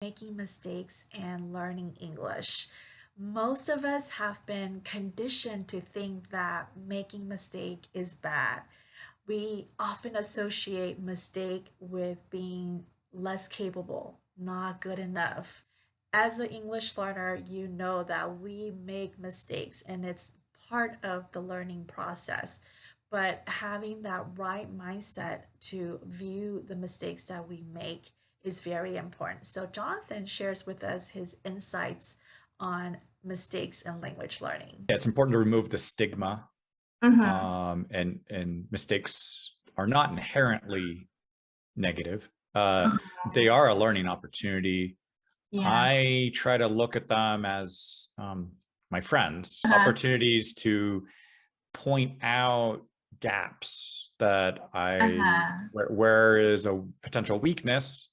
Making mistakes and learning English. Most of us have been conditioned to think that making mistake is bad. We often associate mistake with being less capable, not good enough. As an English learner, you know that we make mistakes and it's part of the learning process. But having that right mindset to view the mistakes that we make is very important. So, Jonathan shares with us his insights on mistakes in language learning. Yeah, it's important to remove the stigma, and mistakes are not inherently negative. They are a learning opportunity. Yeah. I try to look at them as my friends, Uh-huh. opportunities to point out gaps that Uh-huh. where is a potential weakness.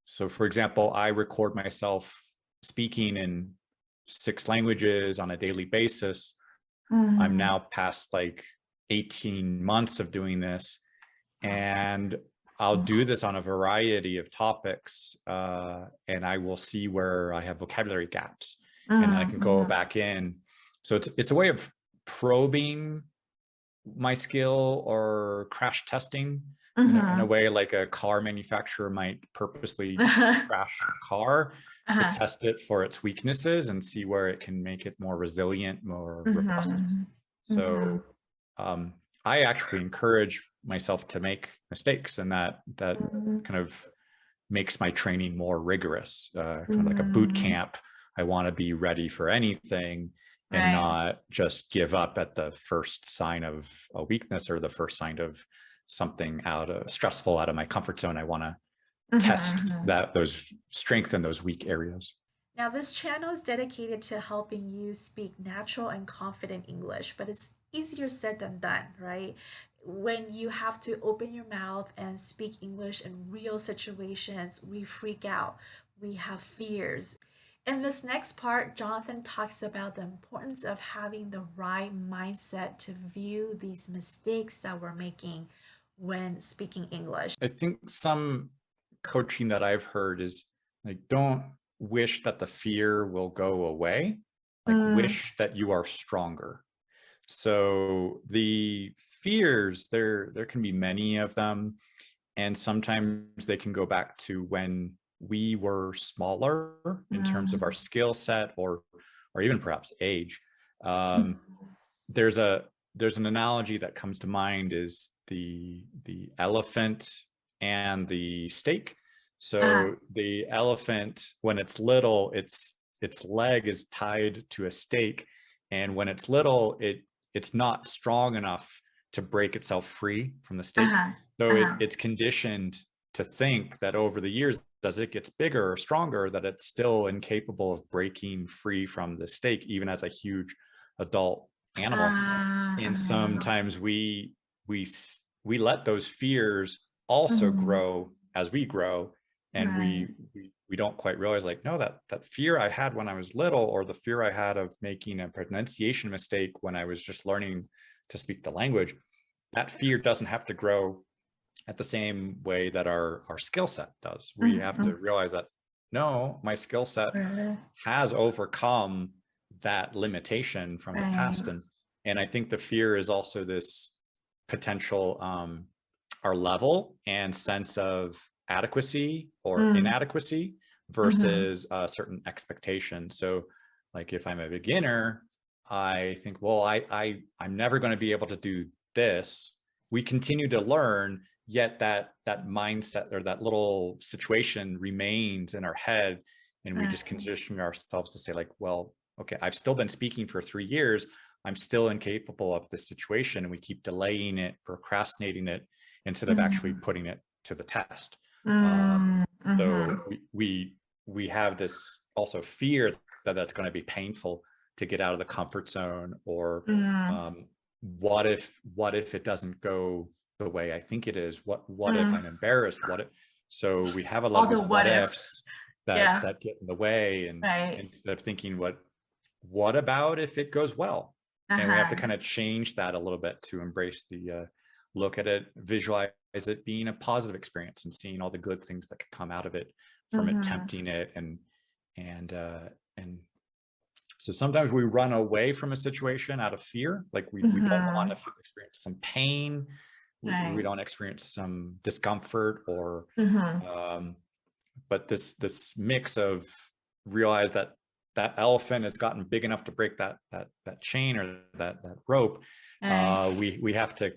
So for example, I record myself speaking in 6 languages on a daily basis. I'm Mhm. now past like 18 months of doing this, and I'll do this on a variety of topics, and I will see where I have vocabulary gaps, and I can go Mhm. back in. So it's a way of probing my skill or crash testing in a Mhm. way like a car manufacturer might purposely Uh-huh. crash a car to Uh-huh. test it for its weaknesses and see where it can make it more resilient, more robust. Mhm. So Mhm. um, I actually encourage myself to make mistakes, and that Mhm. kind of makes my training more rigorous, kind of like a boot Mhm. camp. I want to be ready for anything and Right. not just give up at the first sign of a weakness or the first sign of something stressful out of my comfort zone. I want to test Mhm. those strength in those weak areas. Now, this channel is dedicated to helping you speak natural and confident English, but it's easier said than done, right? When you have to open your mouth and speak English in real situations, we freak out, we have fears. In this next part, Jonathan talks about the importance of having the right mindset to view these mistakes that we're making when speaking English. I think some coaching that I've heard is like, don't wish that the fear will go away, like Mm, wish that you are stronger. So the fears, there can be many of them, and sometimes they can go back to when we were smaller in terms of our mm, skill set, or even perhaps age. Um, mm, there's a there's an analogy that comes to mind is the elephant and the steak. uh, So the elephant, when it's little, its leg is tied to a stake, and when it's little, it's not strong enough to break itself free from the stake. uh-huh, So uh-huh. it's conditioned to think that over the years, as it gets bigger or stronger, that it's still incapable of breaking free from the stake, even as a huge adult animal. And Uh-huh. sometimes we we let those fears also Mhm. grow as we grow, and Right. we don't quite realize, like, no, that fear I had when I was little, or the fear I had of making a pronunciation mistake when I was just learning to speak the language, that fear doesn't have to grow at the same way that our skill set does. We have to Mhm. realize that, no, my skill set Right. has overcome that limitation from the past. Right. And I think the fear is also this potential, our level and sense of adequacy or Mm. inadequacy Mhm. versus a certain expectation. So like if I'm a beginner, I think, well, I'm never going to be able to do this. We continue to learn, yet that mindset or that little situation remains in our head, and we just Right. condition ourselves to say, like, well, okay, I've still been speaking for 3 years. I'm still incapable of this situation. And we keep delaying it, procrastinating it, instead of actually Mhm. putting it to the test. Mm. So Mhm. we have this also fear that that's going to be painful to get out of the comfort zone, or Mm. what if it doesn't go the way I think it is? What if I'm Mm. embarrassed? What if? So we have a lot All of the these what what ifs. ifs Yeah. that get in the way, and Right. instead of thinking, what about if it goes well? And we have to Uh-huh. kind of change that a little bit to embrace look at it, visualize it being a positive experience, and seeing all the good things that could come out of it, from Mhm. attempting it. And so sometimes we run away from a situation out of fear, like we don't want Mhm. to experience some pain, we Right. don't experience some discomfort, or Mhm. um, but this mix of realize that that elephant has gotten big enough to break that chain or that rope. Right. We have to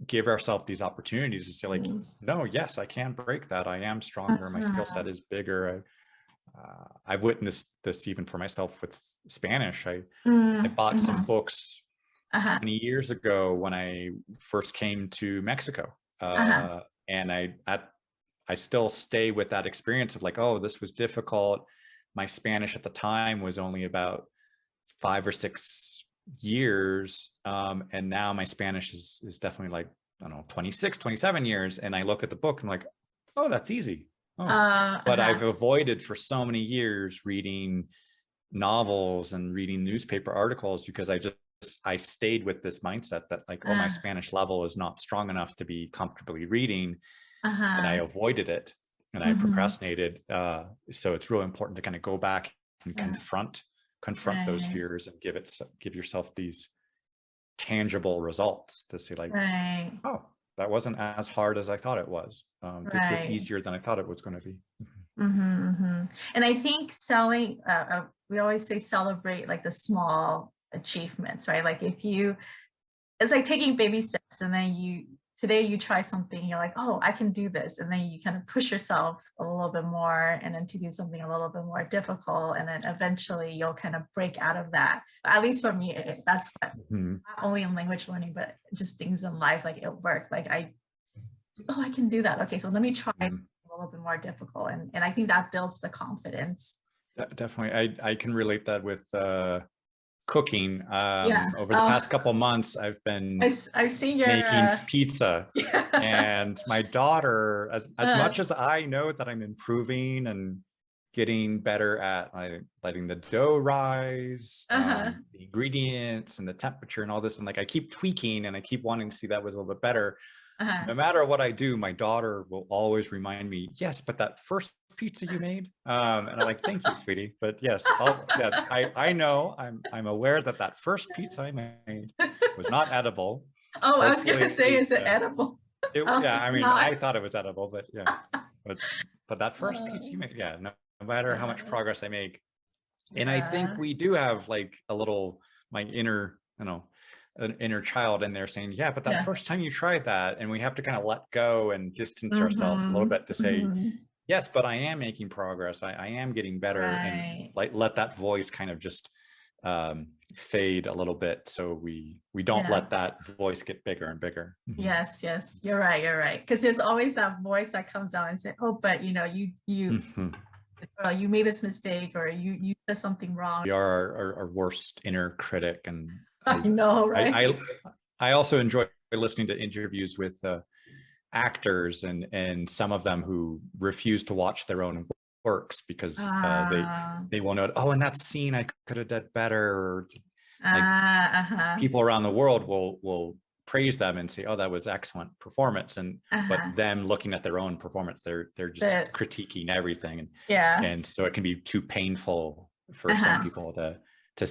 give ourselves these opportunities to say like, Mhm. no, yes, I can break that. I am stronger. My skill set Mhm. is bigger. I've witnessed this even for myself with Spanish. I Mm, bought some mhm. books Uh-huh. 20 years ago when I first came to Mexico. Uh-huh. And I still stay with that experience of like, oh, this was difficult. My Spanish at the time was only about 5 or 6 years. And now my Spanish is definitely like, I don't know, 26, 27 years. And I look at the book and I'm like, oh, that's easy. Oh, but Uh-huh. I've avoided for so many years reading novels and reading newspaper articles because I stayed with this mindset that like, oh, my Uh, Spanish level is not strong enough to be comfortably reading, and I uh-huh. avoided it and I Mhm. procrastinated. So it's really important to kind of go back and Uh, confront those right. fears and give yourself these tangible results to say like, Right. oh, that wasn't as hard as I thought it was. This was Right. easier than I thought it was going to be. Mhm, mhm. And I think we always say celebrate like the small achievements, right? Like if you it's like taking baby steps and then today you try something, you're like, oh, I can do this. And then you kind of push yourself a little bit more and then to do something a little bit more difficult. And then eventually you'll kind of break out of that. At least for me, that's what Mhm. not only in language learning, but just things in life, like it worked. Like oh, I can do that. Okay, so let me try a Mhm. little bit more difficult. And I think that builds the confidence. Definitely, I can relate that with cooking. Yeah. Over the past couple months, I've been I've seen your making pizza, yeah. and my daughter, as uh, much as I know that I'm improving and getting better at letting the dough rise, uh-huh. the ingredients and the temperature and all this, and like I keep tweaking and I keep wanting to see that was a little bit better. Uh-huh. No matter what I do, my daughter will always remind me, yes, but that first pizza you made, and I'm like, thank you, sweetie, but yes, yeah, I know, I'm aware that that first pizza I made was not edible. Oh, I was gonna Hopefully say, is it edible? Oh, yeah, it's I mean, not. I thought it was edible, but yeah, but that first pizza you Uh, made, yeah, no matter how much uh, progress I make. And I think yeah. we do have like a little, my inner, an inner child in there saying, yeah, but that Yeah. first time you tried that, and we have to kind of let go and distance ourselves a little Mm-hmm. bit to say, Mm-hmm. yes, but I am making progress. I am getting better, and Right. like let that voice kind of just fade a little bit, so we don't Yeah. let that voice get bigger and bigger. Mhm. Yes, yes. You're right. You're right. Because there's always that voice that comes out and say, "Oh, but Mhm. you made this mistake, or you said something wrong." We are our worst inner critic, and I know, right? I I also enjoy listening to interviews with actors, and some of them who refuse to watch their own works because Uh, they will note, oh, in that scene I could have done better, or like uh-huh. people around the world will praise them and say, oh, that was excellent performance, and but Uh-huh. them looking at their own performance, they're just This. critiquing everything, Yeah. and so it can be too painful for some Uh-huh. people to